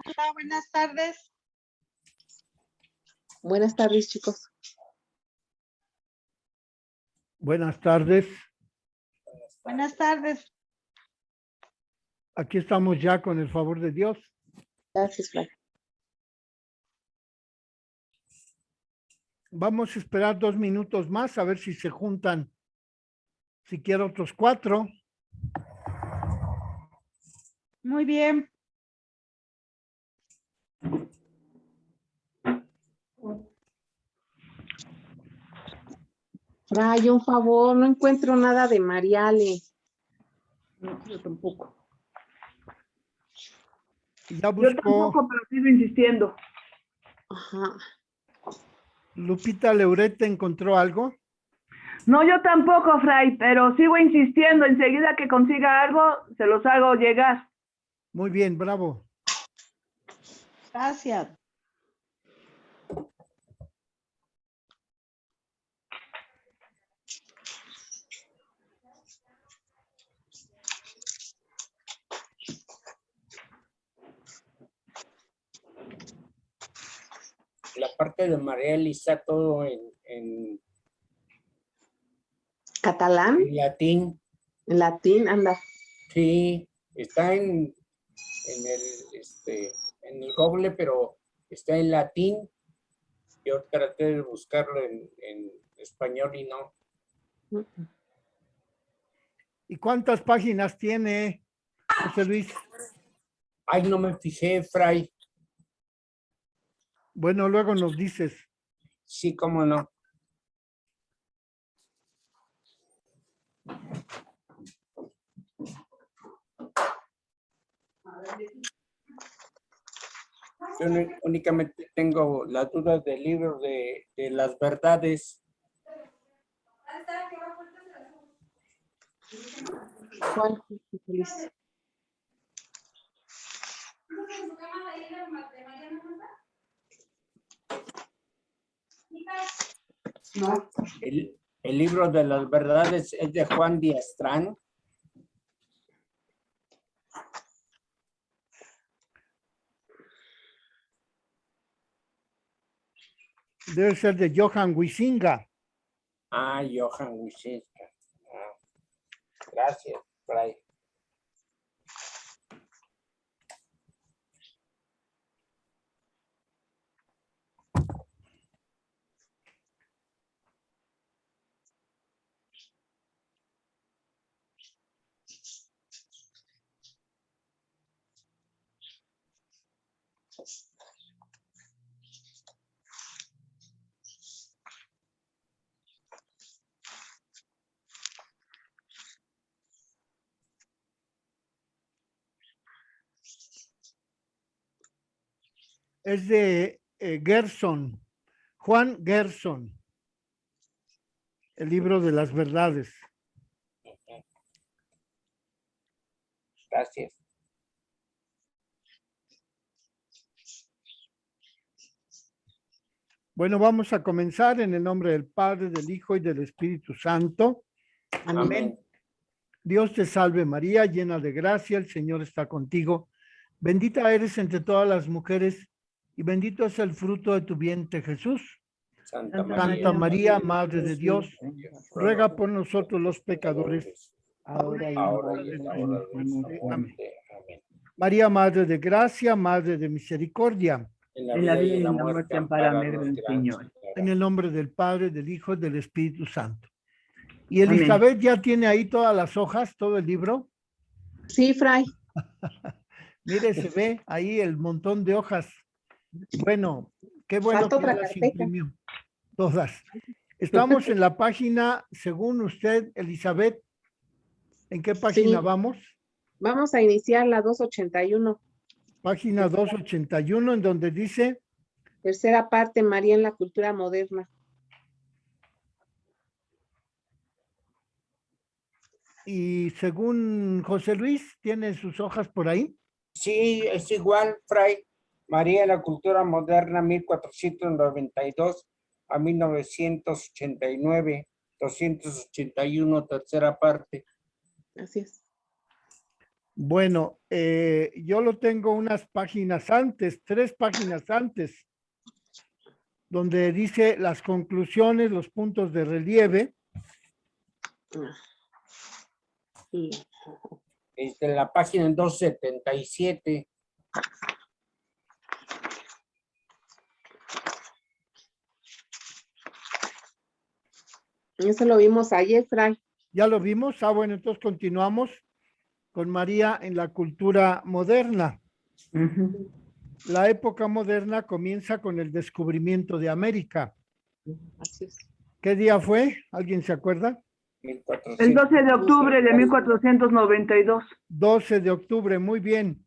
Hola, buenas tardes. Buenas tardes, chicos. Buenas tardes. Buenas tardes. Aquí estamos ya con el favor de Dios. Gracias, Fray. Vamos a esperar 2 minutos más a ver si se juntan siquiera otros 4. Muy bien. Fray, un favor, no encuentro nada de Mariale. No, yo tampoco. Ya Yo buscó tampoco, pero sigo insistiendo. Ajá. Lupita Leurete, ¿encontró algo? No, yo tampoco, Fray, pero sigo insistiendo. Enseguida que consiga algo, se los hago llegar. Muy bien, bravo. Gracias. La parte de Mariel está todo en ¿Catalán? latín. ¿En latín? Anda. Sí, está en el Google, pero está en latín. Yo traté de buscarlo en español y no. ¿Y cuántas páginas tiene, José Luis? Ay, no me fijé, Fray. Bueno, luego nos dices. Sí, cómo no. Yo únicamente tengo la duda del libro de las verdades. ¿Cuál? José Luis? No. El libro de las verdades es de Juan Díaz-Trán. Debe ser de Johann Huizinga. Ah, Johann Huizinga. Ah, gracias, Fray. Es de Gerson, Juan Gerson. El libro de las verdades. Gracias. Bueno, vamos a comenzar en el nombre del Padre, del Hijo y del Espíritu Santo. Amén. Dios te salve María, llena de gracia, el Señor está contigo. Bendita eres entre todas las mujeres y bendito es el fruto de tu vientre, Jesús. Santa Santa María, Madre de Dios, ruega por nosotros los pecadores. Ahora y ahora y en la hora de Amén. nuestra muerte. Amén. María, Madre de gracia, Madre de misericordia. En la En vida la y vida en y la en la muerte, muerte, ampárame, ampáranos, Gran gran Señor. En el nombre del Padre, del Hijo y del Espíritu Santo. Y Amén. Elizabeth ya tiene ahí todas las hojas, todo el libro. Sí, Fray. Mire, se ve ahí el montón de hojas. Bueno, qué bueno Falta que ya otra las carpeta. imprimió. Todas. Estamos en la página, según usted, Elizabeth. ¿En qué página Sí. vamos? Vamos a iniciar la 281. Página 281, en donde dice, Tercera parte, María en la cultura moderna. y según José Luis, tiene sus hojas por ahí. Sí, es igual, Fray. María en la cultura moderna, 1492 a 1989, 281, tercera parte. Así es. Bueno, yo lo tengo unas páginas antes, 3 páginas antes, donde dice las conclusiones, los puntos de relieve. Sí. En la página en 277. Eso lo vimos ayer, Fray. ¿Ya lo vimos? Ah, bueno, entonces continuamos con María en la cultura moderna. Ujú. La época moderna comienza con el descubrimiento de América. Así es. ¿Qué día fue? ¿Alguien se acuerda? El 12 de octubre de 1492. 12 de octubre, muy bien.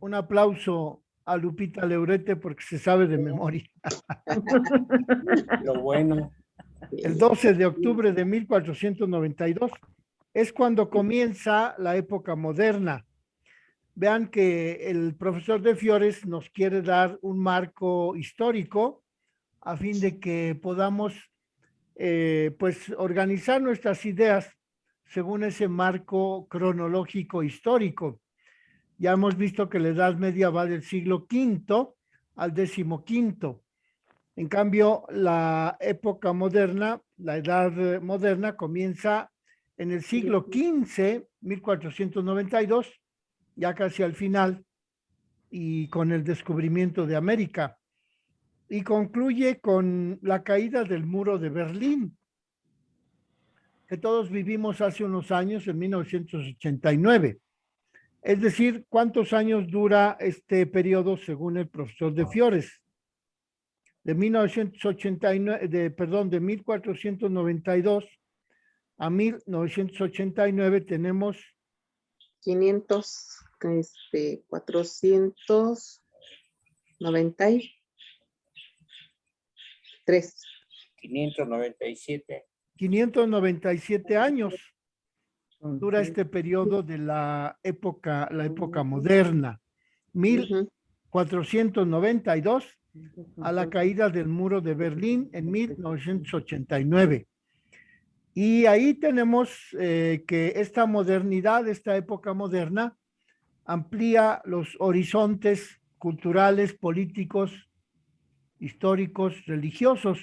Un aplauso a Lupita Leurete porque se sabe de memoria. Lo bueno. El 12 de octubre de 1492 es cuando comienza la época moderna. Vean que el profesor de Fiores nos quiere dar un marco histórico a fin de que podamos pues organizar nuestras ideas según ese marco cronológico histórico. Ya hemos visto que la Edad Media va del siglo V al XV. En cambio, la época moderna, la Edad Moderna, comienza en el siglo XV, 1492, ya casi al final, y con el descubrimiento de América. Y concluye con la caída del muro de Berlín, que todos vivimos hace unos años, en 1989. Es decir, ¿cuántos años dura este periodo según el profesor de Fiores? De 1989, de 1492 a 1989 tenemos 493. 597. 597 años. Dura este periodo de la época moderna. 1492 a la caída del muro de Berlín en 1989. Y ahí tenemos que esta modernidad, esta época moderna, amplía los horizontes culturales, políticos, históricos, religiosos.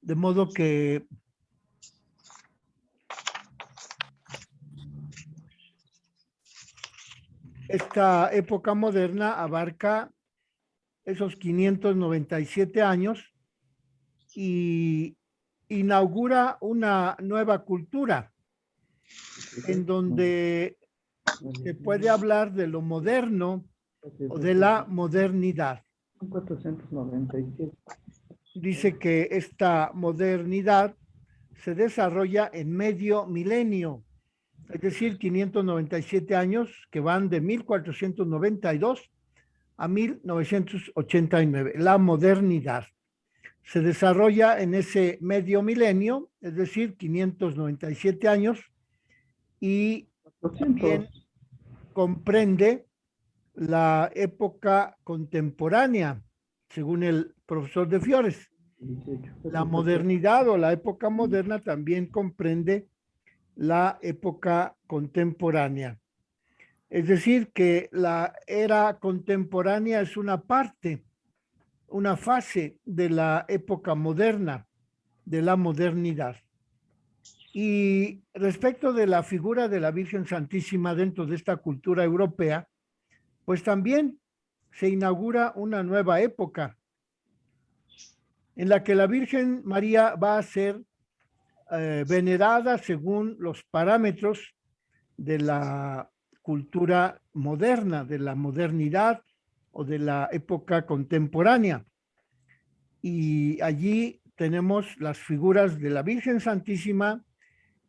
De modo que esta época moderna abarca esos 597 años y inaugura una nueva cultura en donde se puede hablar de lo moderno o de la modernidad. 497. Dice que esta modernidad se desarrolla en medio milenio, es decir, 597 años que van de 1492 a 1989. La modernidad se desarrolla en ese medio milenio, es decir, 597 años, y también comprende la época contemporánea, según el profesor de Fiores. La modernidad o la época moderna también comprende la época contemporánea. Es decir, que la era contemporánea es una parte, una fase de la época moderna, de la modernidad. Y respecto de la figura de la Virgen Santísima dentro de esta cultura europea, pues también se inaugura una nueva época en la que la Virgen María va a ser venerada según los parámetros de la cultura moderna, de la modernidad o de la época contemporánea. Y allí tenemos las figuras de la Virgen Santísima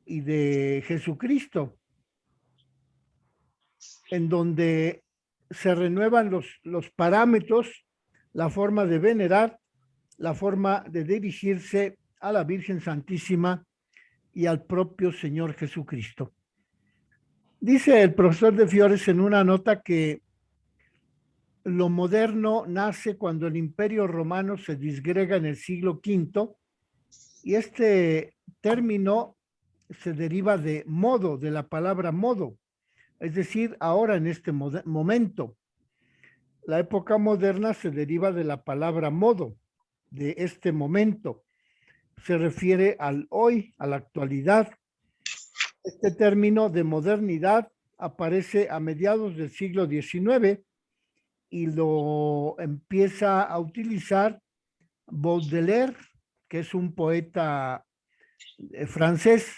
y de Jesucristo, en donde se renuevan los parámetros, la forma de venerar, la forma de dirigirse a la Virgen Santísima y al propio Señor Jesucristo. Dice el profesor de Fiores en una nota que lo moderno nace cuando el Imperio Romano se disgrega en el siglo V y este término se deriva de modo, de la palabra modo, es decir, ahora en este momento. La época moderna se deriva de la palabra modo, de este momento. Se refiere al hoy, a la actualidad. Este término de modernidad aparece a mediados del siglo XIX y lo empieza a utilizar Baudelaire, que es un poeta francés,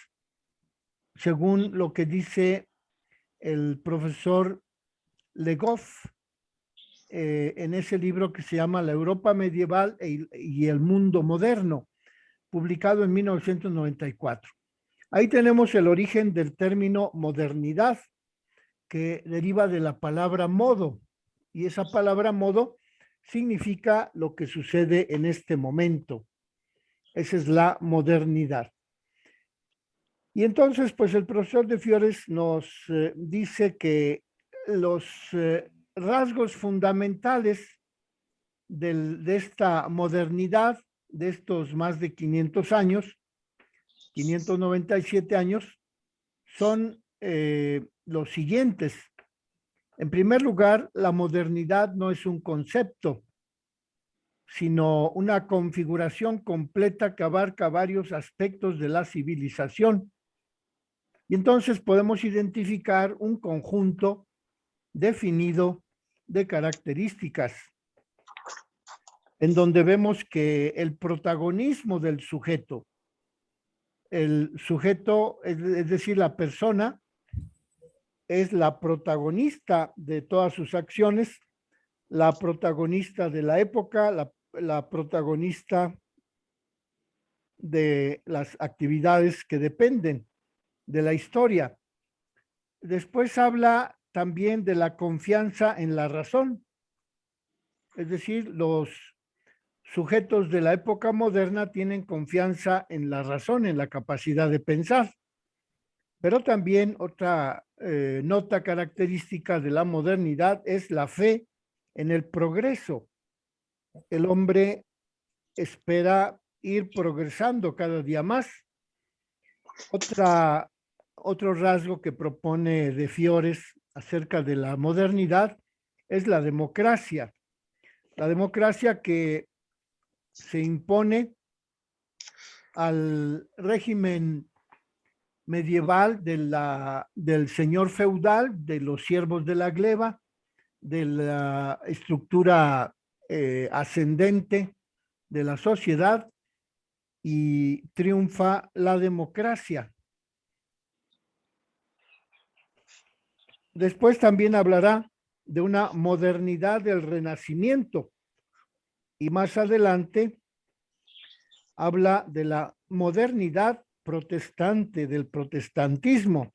según lo que dice el profesor Le Goff en ese libro que se llama La Europa medieval y el mundo moderno, publicado en 1994. Ahí tenemos el origen del término modernidad, que deriva de la palabra modo, y esa palabra modo significa lo que sucede en este momento. Esa es la modernidad. Y entonces, pues el profesor de Fiores nos dice que los rasgos fundamentales de esta modernidad, de estos más de 500 años, 597 años, son los siguientes. En primer lugar, la modernidad no es un concepto, sino una configuración completa que abarca varios aspectos de la civilización. Y entonces podemos identificar un conjunto definido de características, en donde vemos que el protagonismo del sujeto, el sujeto, es decir, la persona, es la protagonista de todas sus acciones, la protagonista de la época, la protagonista de las actividades que dependen de la historia. Después habla también de la confianza en la razón, es decir, los sujetos de la época moderna tienen confianza en la razón, en la capacidad de pensar. Pero también otra nota característica de la modernidad es la fe en el progreso. El hombre espera ir progresando cada día más. Otro rasgo que propone De Fiores acerca de la modernidad es la democracia. La democracia que se impone al régimen medieval del señor feudal, de los siervos de la gleba, de la estructura ascendente de la sociedad, y triunfa la democracia. Después también hablará de una modernidad del Renacimiento, y más adelante habla de la modernidad protestante, del protestantismo,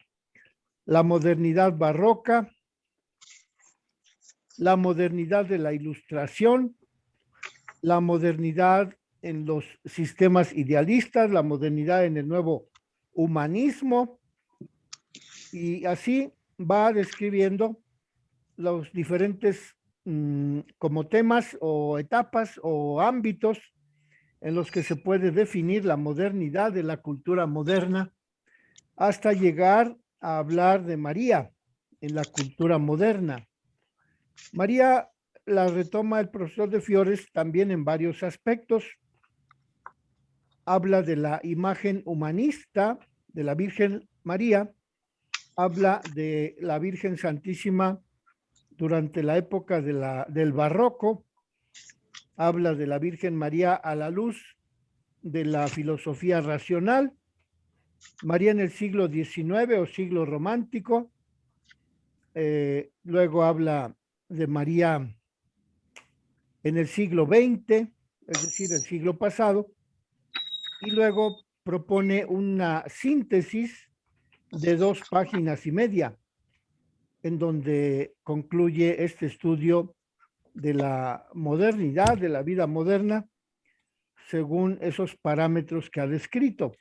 la modernidad barroca, la modernidad de la Ilustración, la modernidad en los sistemas idealistas, la modernidad en el nuevo humanismo, y así va describiendo los diferentes como temas o etapas o ámbitos en los que se puede definir la modernidad de la cultura moderna, hasta llegar a hablar de María en la cultura moderna. María la retoma el profesor de Fiores también en varios aspectos. Habla de la imagen humanista de la Virgen María, habla de la Virgen Santísima durante la época del Barroco, habla de la Virgen María a la luz de la filosofía racional, María en el siglo XIX o siglo romántico, luego habla de María en el siglo XX, es decir, el siglo pasado, y luego propone una síntesis de 2 páginas y media, en donde concluye este estudio de la modernidad, de la vida moderna, según esos parámetros que ha descrito.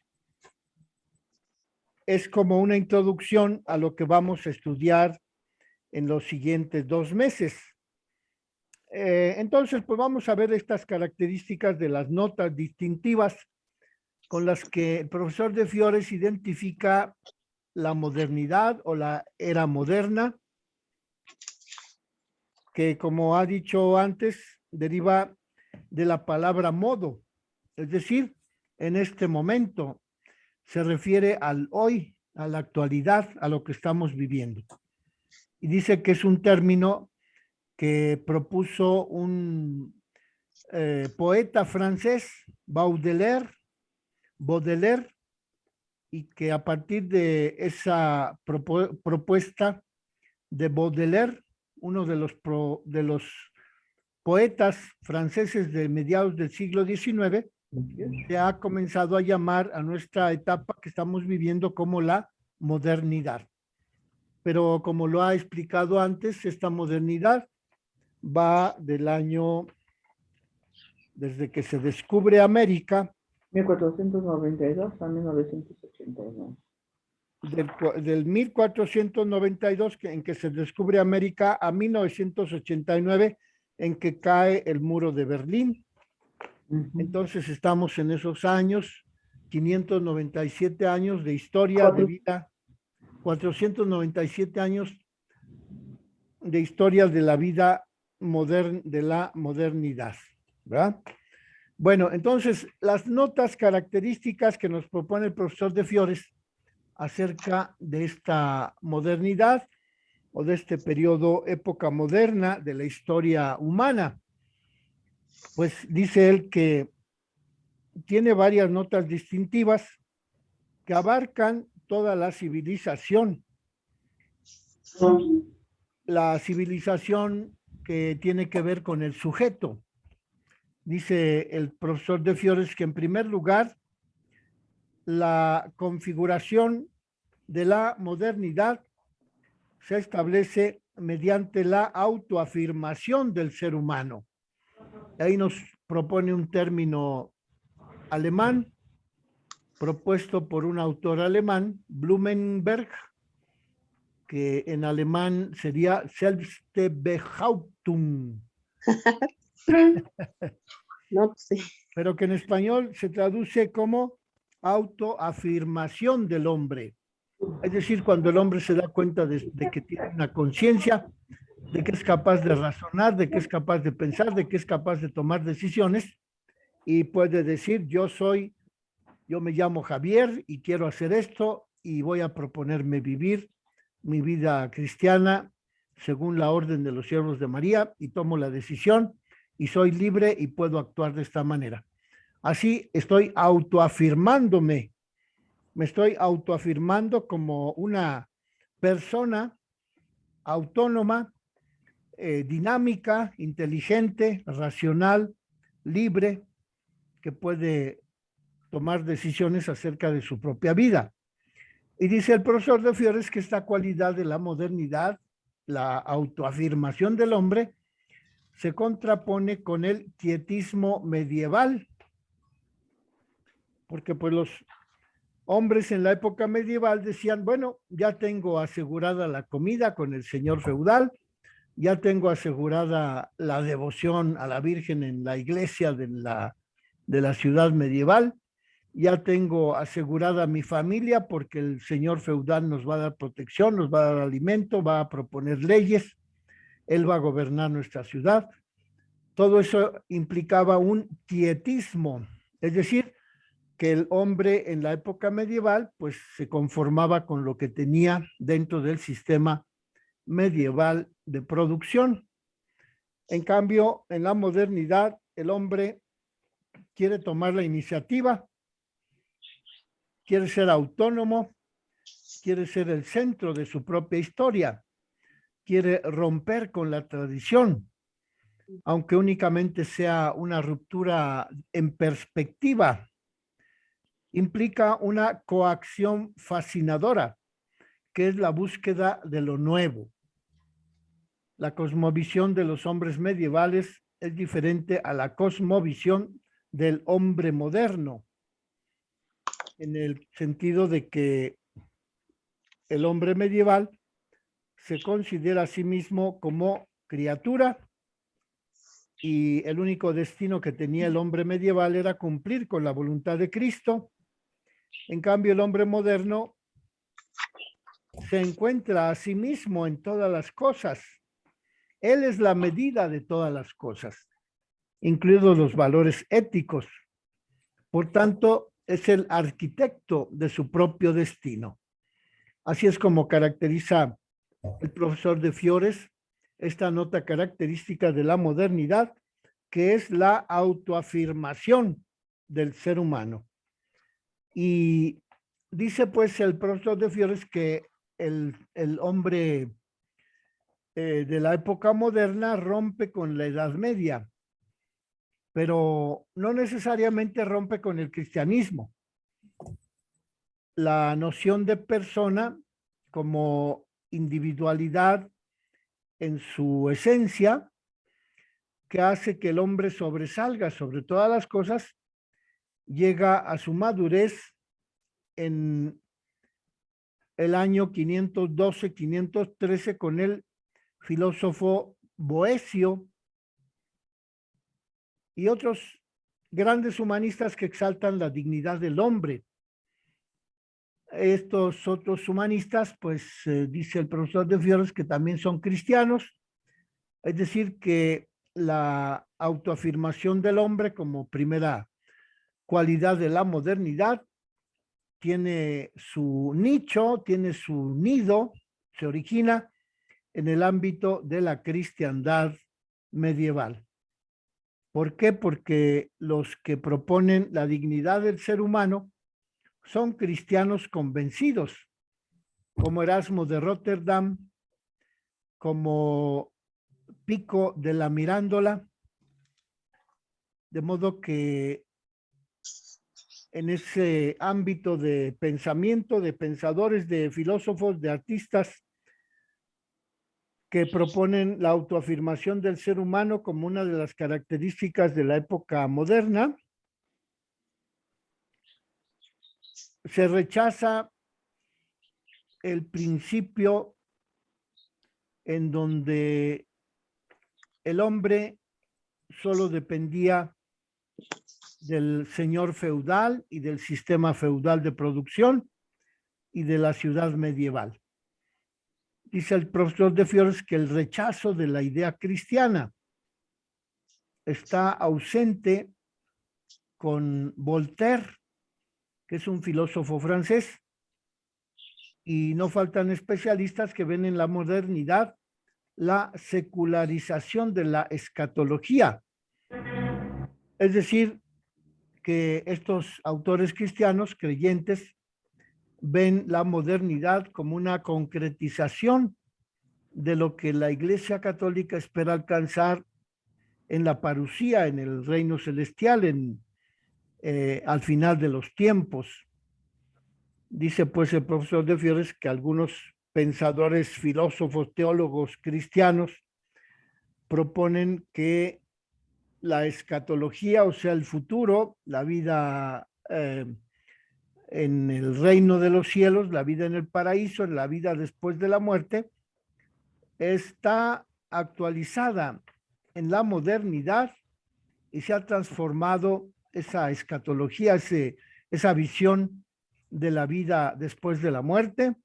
Es como una introducción a lo que vamos a estudiar en los siguientes 2 meses. Entonces, pues vamos a ver estas características de las notas distintivas con las que el profesor de Fiores identifica la modernidad o la era moderna, que como ha dicho antes, deriva de la palabra modo, es decir, en este momento, se refiere al hoy, a la actualidad, a lo que estamos viviendo. Y dice que es un término que propuso un poeta francés, Baudelaire, y que a partir de esa propuesta de Baudelaire, uno de los poetas franceses de mediados del siglo XIX, se ha comenzado a llamar a nuestra etapa que estamos viviendo como la modernidad. Pero como lo ha explicado antes, esta modernidad va del año, desde que se descubre América, 1492 a 1989. del 1492 en que se descubre América a 1989 en que cae el muro de Berlín. Entonces estamos en esos años, 597 años de historia de vida, 497 años de historia de la vida moderna, de la modernidad, ¿verdad? Bueno, entonces las notas características que nos propone el profesor de Fiores acerca de esta modernidad o de este periodo, época moderna de la historia humana. Pues dice él que tiene varias notas distintivas que abarcan toda la civilización. La civilización que tiene que ver con el sujeto. Dice el profesor de Fiores que en primer lugar, la configuración de la modernidad se establece mediante la autoafirmación del ser humano. Ahí nos propone un término alemán propuesto por un autor alemán, Blumenberg, que en alemán sería Selbstbehauptung. No, pues sí. Pero que en español se traduce como autoafirmación del hombre. Es decir, cuando el hombre se da cuenta de que tiene una conciencia, de que es capaz de razonar, de que es capaz de pensar, de que es capaz de tomar decisiones y puede decir, yo me llamo Javier y quiero hacer esto y voy a proponerme vivir mi vida cristiana según la orden de los siervos de María y tomo la decisión y soy libre y puedo actuar de esta manera. Así estoy autoafirmándome, me estoy autoafirmando como una persona autónoma, dinámica, inteligente, racional, libre, que puede tomar decisiones acerca de su propia vida. Y dice el profesor de Fiores que esta cualidad de la modernidad, la autoafirmación del hombre, se contrapone con el quietismo medieval, porque pues los hombres en la época medieval decían, bueno, ya tengo asegurada la comida con el señor feudal, ya tengo asegurada la devoción a la Virgen en la iglesia de la ciudad medieval, ya tengo asegurada mi familia porque el señor feudal nos va a dar protección, nos va a dar alimento, va a proponer leyes, él va a gobernar nuestra ciudad. Todo eso implicaba un quietismo, es decir, que el hombre en la época medieval pues se conformaba con lo que tenía dentro del sistema medieval de producción. En cambio, en la modernidad, el hombre quiere tomar la iniciativa, quiere ser autónomo, quiere ser el centro de su propia historia, quiere romper con la tradición, aunque únicamente sea una ruptura en perspectiva. Implica una coacción fascinadora, que es la búsqueda de lo nuevo. La cosmovisión de los hombres medievales es diferente a la cosmovisión del hombre moderno, en el sentido de que el hombre medieval se considera a sí mismo como criatura y el único destino que tenía el hombre medieval era cumplir con la voluntad de Cristo En cambio, el hombre moderno se encuentra a sí mismo en todas las cosas. Él es la medida de todas las cosas, incluidos los valores éticos. Por tanto, es el arquitecto de su propio destino. Así es como caracteriza el profesor de Fiores esta nota característica de la modernidad, que es la autoafirmación del ser humano. Y dice pues el profesor de Fiores que el hombre de la época moderna rompe con la Edad Media, pero no necesariamente rompe con el cristianismo. La noción de persona como individualidad en su esencia, que hace que el hombre sobresalga sobre todas las cosas, llega a su madurez en el año 512-513 con el filósofo Boecio y otros grandes humanistas que exaltan la dignidad del hombre. Estos otros humanistas, pues dice el profesor de Fiores que también son cristianos, es decir, que la autoafirmación del hombre como primera cualidad de la modernidad tiene su nicho, tiene su nido, se origina en el ámbito de la cristiandad medieval. ¿Por qué? Porque los que proponen la dignidad del ser humano son cristianos convencidos, como Erasmo de Rotterdam, como Pico de la Mirándola, de modo que en ese ámbito de pensamiento, de pensadores, de filósofos, de artistas que proponen la autoafirmación del ser humano como una de las características de la época moderna, se rechaza el principio en donde el hombre solo dependía del señor feudal y del sistema feudal de producción y de la ciudad medieval. Dice el profesor de Fiores que el rechazo de la idea cristiana está ausente con Voltaire, que es un filósofo francés, y no faltan especialistas que ven en la modernidad la secularización de la escatología. Es decir, que estos autores cristianos creyentes ven la modernidad como una concretización de lo que la Iglesia Católica espera alcanzar en la parusía, en el reino celestial, al final de los tiempos. Dice pues el profesor de Fiores que algunos pensadores, filósofos, teólogos cristianos proponen que la escatología, o sea, el futuro, la vida en el reino de los cielos, la vida en el paraíso, la vida después de la muerte, está actualizada en la modernidad y se ha transformado esa escatología, esa visión de la vida después de la muerte,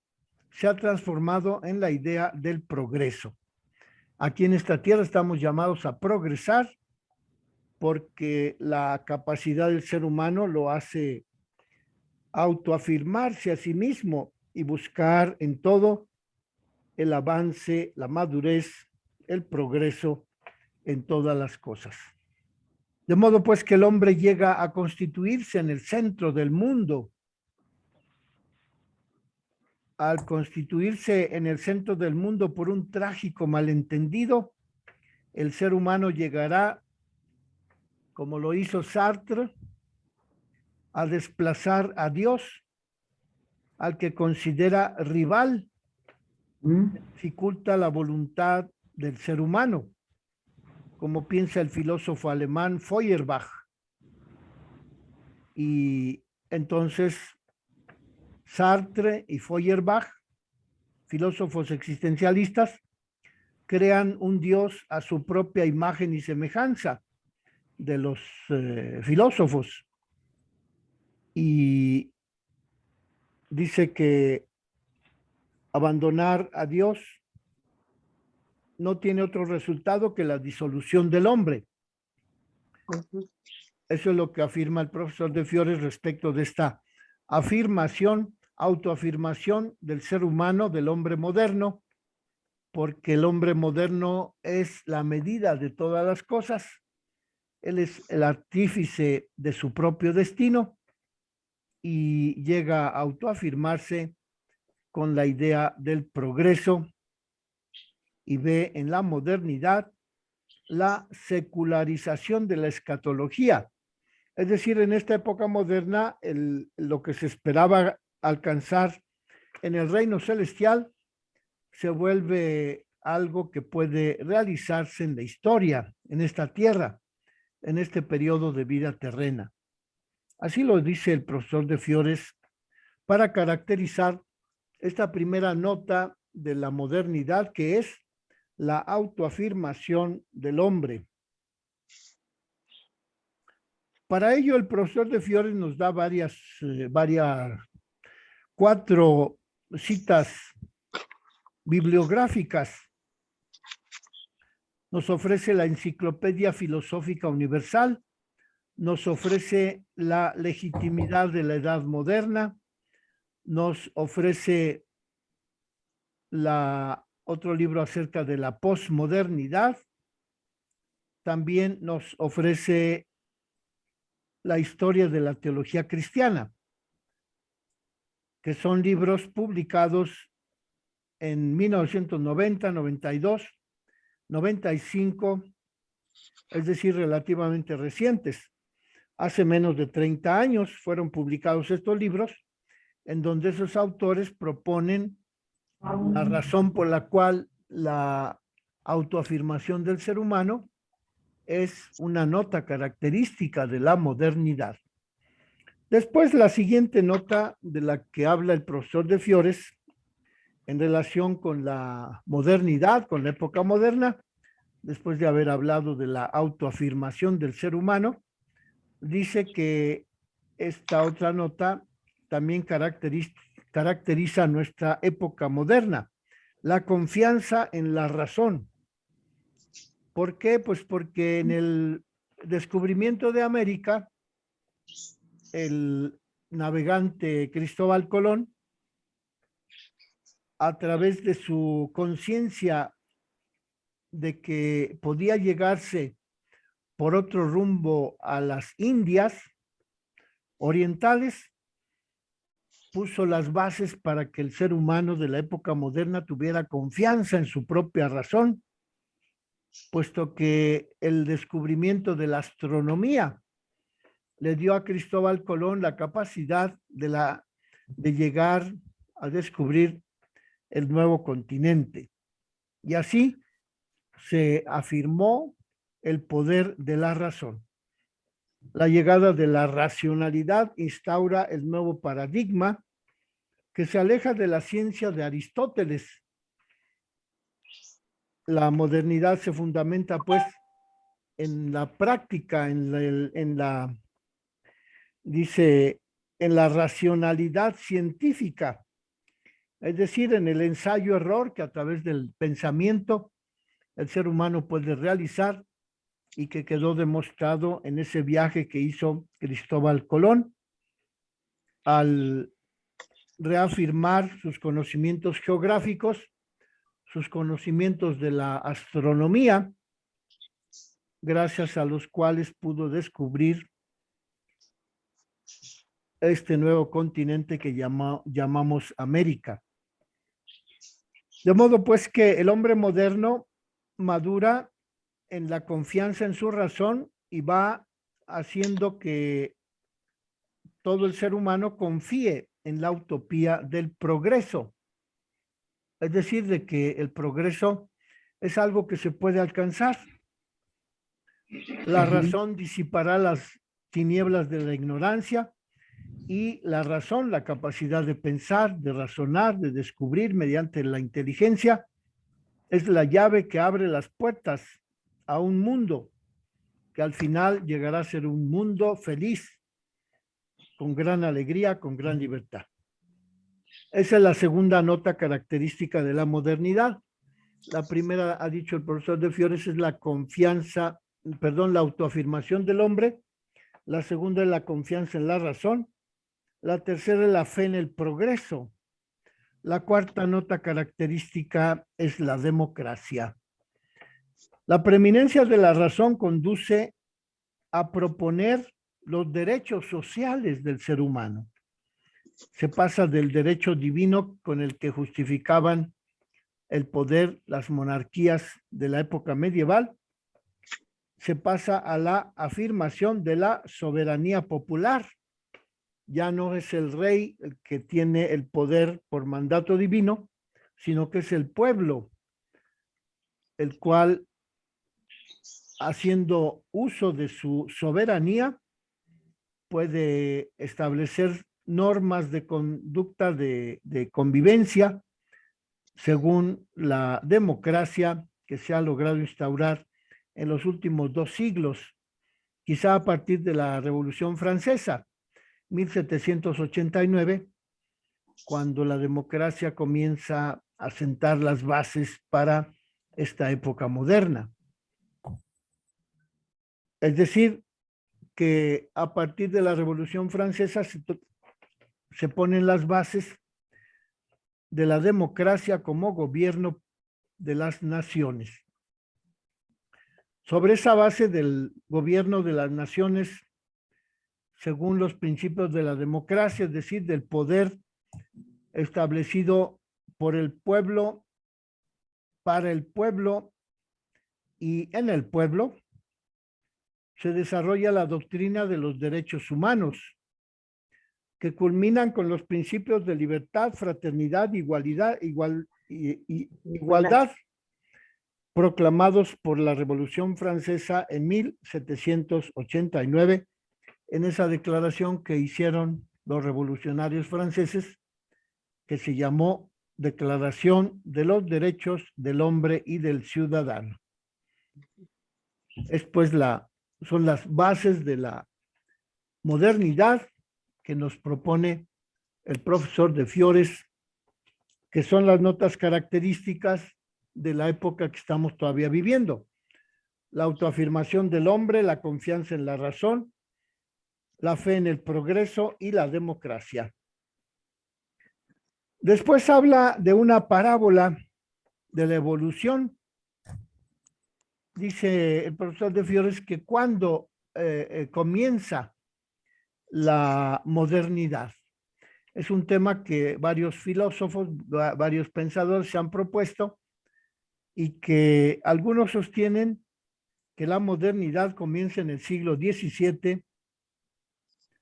se ha transformado en la idea del progreso. Aquí en esta tierra estamos llamados a progresar porque la capacidad del ser humano lo hace autoafirmarse a sí mismo y buscar en todo el avance, la madurez, el progreso en todas las cosas. De modo pues que el hombre llega a constituirse en el centro del mundo. Al constituirse en el centro del mundo por un trágico malentendido, el ser humano llegará, como lo hizo Sartre, a desplazar a Dios, al que considera rival, dificulta la voluntad del ser humano, como piensa el filósofo alemán Feuerbach. Y entonces Sartre y Feuerbach, filósofos existencialistas, crean un Dios a su propia imagen y semejanza de los filósofos. Y dice que abandonar a Dios no tiene otro resultado que la disolución del hombre. Ujú. Eso es lo que afirma el profesor de Fiores respecto de esta afirmación, autoafirmación del ser humano, del hombre moderno, porque el hombre moderno es la medida de todas las cosas. Él es el artífice de su propio destino y llega a autoafirmarse con la idea del progreso y ve en la modernidad la secularización de la escatología. Es decir, en esta época moderna, lo que se esperaba alcanzar en el reino celestial se vuelve algo que puede realizarse en la historia, en esta tierra, en este periodo de vida terrena. Así lo dice el profesor de Fiores para caracterizar esta primera nota de la modernidad, que es la autoafirmación del hombre. Para ello, el profesor de Fiores nos da cuatro citas bibliográficas. Nos ofrece la Enciclopedia Filosófica Universal, nos ofrece la legitimidad de la edad moderna, nos ofrece otro libro acerca de la posmodernidad, también nos ofrece la historia de la teología cristiana, que son libros publicados en 1990, 92, 95, es decir, relativamente recientes. Hace menos de 30 años fueron publicados estos libros, en donde esos autores proponen la razón por la cual la autoafirmación del ser humano es una nota característica de la modernidad. Después, la siguiente nota de la que habla el profesor de Fiores en relación con la modernidad, con la época moderna, después de haber hablado de la autoafirmación del ser humano, dice que esta otra nota también caracteriza nuestra época moderna, la confianza en la razón. ¿Por qué? Pues porque en el descubrimiento de América, el navegante Cristóbal Colón, a través de su conciencia de que podía llegarse por otro rumbo a las Indias orientales, puso las bases para que el ser humano de la época moderna tuviera confianza en su propia razón, puesto que el descubrimiento de la astronomía le dio a Cristóbal Colón la capacidad de llegar a descubrir el nuevo continente. Y así se afirmó el poder de la razón. La llegada de la racionalidad instaura el nuevo paradigma que se aleja de la ciencia de Aristóteles. La modernidad se fundamenta, pues, en la práctica, en la racionalidad científica, es decir, en el ensayo-error que a través del pensamiento el ser humano puede realizar y que quedó demostrado en ese viaje que hizo Cristóbal Colón al reafirmar sus conocimientos geográficos, sus conocimientos de la astronomía, gracias a los cuales pudo descubrir este nuevo continente que llamamos América. De modo pues que el hombre moderno madura en la confianza en su razón y va haciendo que todo el ser humano confíe en la utopía del progreso. Es decir, de que el progreso es algo que se puede alcanzar. La razón disipará las tinieblas de la ignorancia y la razón, la capacidad de pensar, de razonar, de descubrir mediante la inteligencia, es la llave que abre las puertas a un mundo que al final llegará a ser un mundo feliz, con gran alegría, con gran libertad. Esa es la segunda nota característica de la modernidad. La primera, ha dicho el profesor de Fiores, es la confianza, perdón, la autoafirmación del hombre. La segunda es la confianza en la razón. La tercera es la fe en el progreso. La cuarta nota característica es la democracia. La preeminencia de la razón conduce a proponer los derechos sociales del ser humano. Se pasa del derecho divino con el que justificaban el poder las monarquías de la época medieval, se pasa a la afirmación de la soberanía popular. Ya no es el rey el que tiene el poder por mandato divino, sino que es el pueblo, el cual, haciendo uso de su soberanía, puede establecer normas de conducta de convivencia según la democracia que se ha logrado instaurar en los últimos 2 siglos, quizá a partir de la Revolución Francesa, 1789, cuando la democracia comienza a sentar las bases para esta época moderna. Es decir, que a partir de la Revolución Francesa se ponen las bases de la democracia como gobierno de las naciones. Sobre esa base del gobierno de las naciones, según los principios de la democracia, es decir, del poder establecido por el pueblo, para el pueblo y en el pueblo, se desarrolla la doctrina de los derechos humanos, que culminan con los principios de libertad, fraternidad, igualdad, proclamados por la Revolución Francesa en 1789, en esa declaración que hicieron los revolucionarios franceses, que se llamó Declaración de los Derechos del Hombre y del Ciudadano. Es pues son las bases de la modernidad que nos propone el profesor de Fiores, que son las notas características de la época que estamos todavía viviendo. La autoafirmación del hombre, la confianza en la razón, la fe en el progreso y la democracia. Después habla de una parábola de la evolución. Dice el profesor de Fiores que cuando comienza la modernidad, es un tema que varios filósofos, varios pensadores se han propuesto y que algunos sostienen que la modernidad comienza en el siglo XVII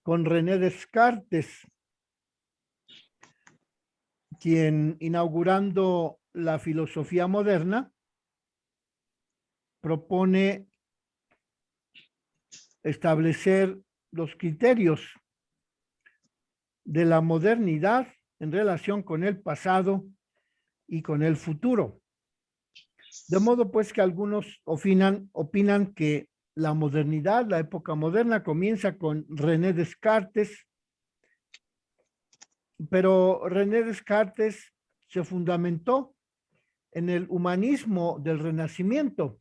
con René Descartes, quien, inaugurando la filosofía moderna, propone establecer los criterios de la modernidad en relación con el pasado y con el futuro. De modo pues que algunos opinan que la modernidad, la época moderna, comienza con René Descartes, pero René Descartes se fundamentó en el humanismo del Renacimiento,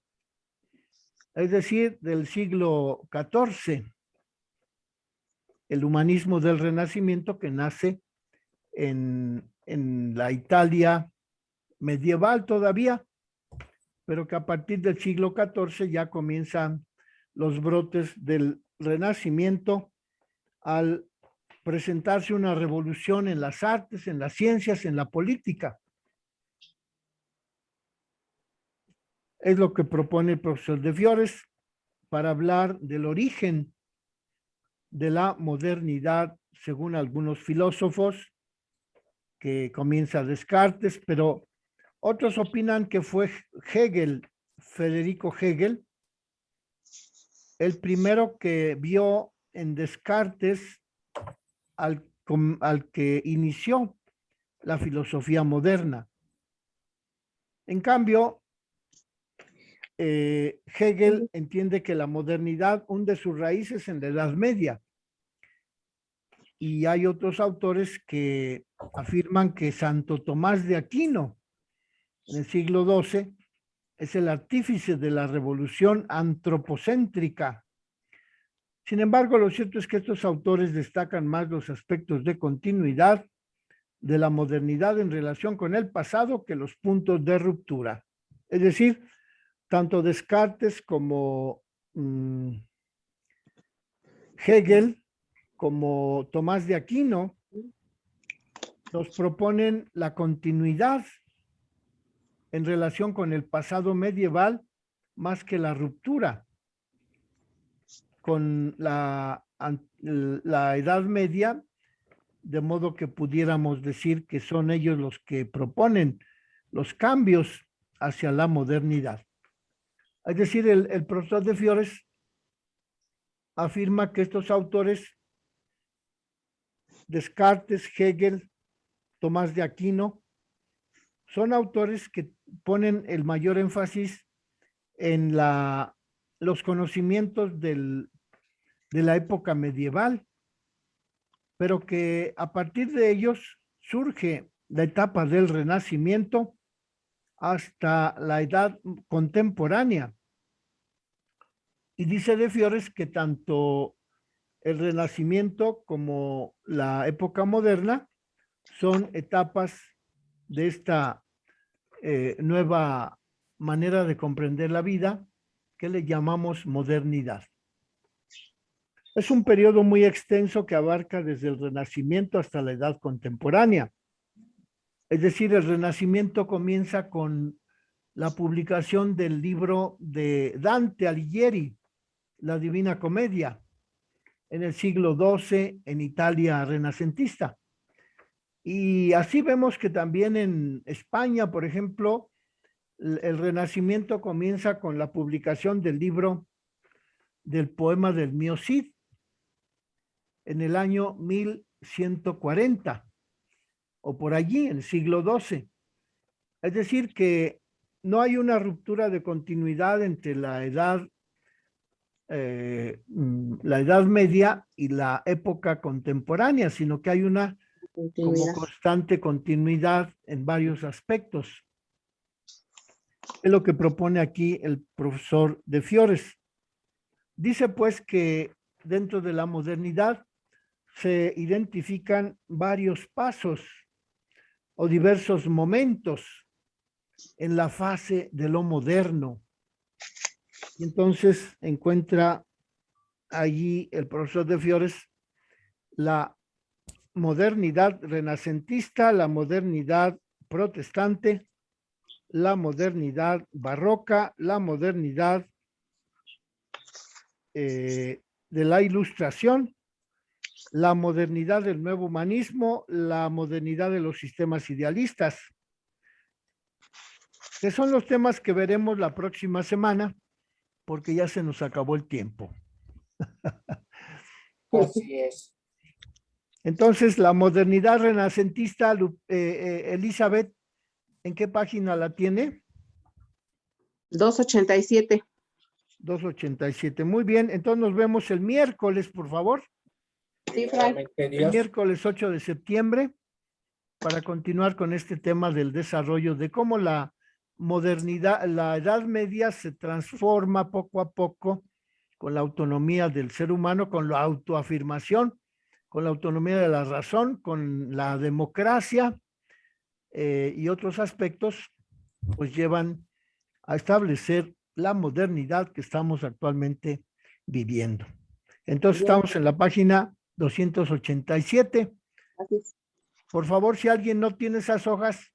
es decir, del siglo XIV, el humanismo del Renacimiento que nace en la Italia medieval todavía, pero que a partir del siglo XIV ya comienzan los brotes del Renacimiento al presentarse una revolución en las artes, en las ciencias, en la política. Es lo que propone el profesor de Fiores para hablar del origen de la modernidad, según algunos filósofos, que comienza Descartes, pero otros opinan que fue Hegel, Federico Hegel, el primero que vio en Descartes al que inició la filosofía moderna. En cambio, Hegel entiende que la modernidad hunde sus raíces en la Edad Media y hay otros autores que afirman que Santo Tomás de Aquino, en el siglo XII, es el artífice de la revolución antropocéntrica. Sin embargo, lo cierto es que estos autores destacan más los aspectos de continuidad de la modernidad en relación con el pasado que los puntos de ruptura. Es decir, tanto Descartes como Hegel, como Tomás de Aquino, nos proponen la continuidad en relación con el pasado medieval más que la ruptura con la Edad Media, de modo que pudiéramos decir que son ellos los que proponen los cambios hacia la modernidad. Es decir, el profesor de Fiores afirma que estos autores, Descartes, Hegel, Tomás de Aquino, son autores que ponen el mayor énfasis en los conocimientos de la época medieval, pero que a partir de ellos surge la etapa del Renacimiento hasta la edad contemporánea. Y dice de Fiores que tanto el Renacimiento como la época moderna son etapas de esta nueva manera de comprender la vida que le llamamos modernidad. Es un periodo muy extenso que abarca desde el Renacimiento hasta la edad contemporánea. Es decir, el Renacimiento comienza con la publicación del libro de Dante Alighieri, La Divina Comedia, en el siglo XII en Italia renacentista. Y así vemos que también en España, por ejemplo, el Renacimiento comienza con la publicación del libro del poema del Mío Cid en el año 1140 o por allí, en el siglo XII. Es decir, que no hay una ruptura de continuidad entre la edad media y la época contemporánea, sino que hay una como constante continuidad en varios aspectos. Es lo que propone aquí el profesor de Fiores. Dice pues que dentro de la modernidad se identifican varios pasos o diversos momentos en la fase de lo moderno. Y entonces encuentra allí el profesor de Fiores la modernidad renacentista, la modernidad protestante, la modernidad barroca, la modernidad de la Ilustración, la modernidad del nuevo humanismo, la modernidad de los sistemas idealistas, que son los temas que veremos la próxima semana, porque ya se nos acabó el tiempo. Así es. Entonces, la modernidad renacentista, Elizabeth, ¿en qué página la tiene? 287. 287. Muy bien, entonces nos vemos el miércoles, por favor. Sí, Frank. Primeramente El Dios. miércoles 8 de septiembre, para continuar con este tema del desarrollo de cómo la modernidad, la Edad Media se transforma poco a poco con la autonomía del ser humano, con la autoafirmación, con la autonomía de la razón, con la democracia y otros aspectos, pues llevan a establecer la modernidad que estamos actualmente viviendo. Entonces estamos en la página 287. Así es. Por favor, si alguien no tiene esas hojas,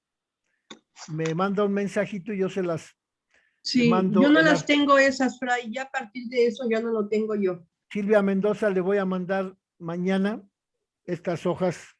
me manda un mensajito y yo se las Sí, mando yo no en la- las tengo esas, Fray, ya a partir de eso ya no lo tengo yo. Silvia Mendoza le voy a mandar mañana estas hojas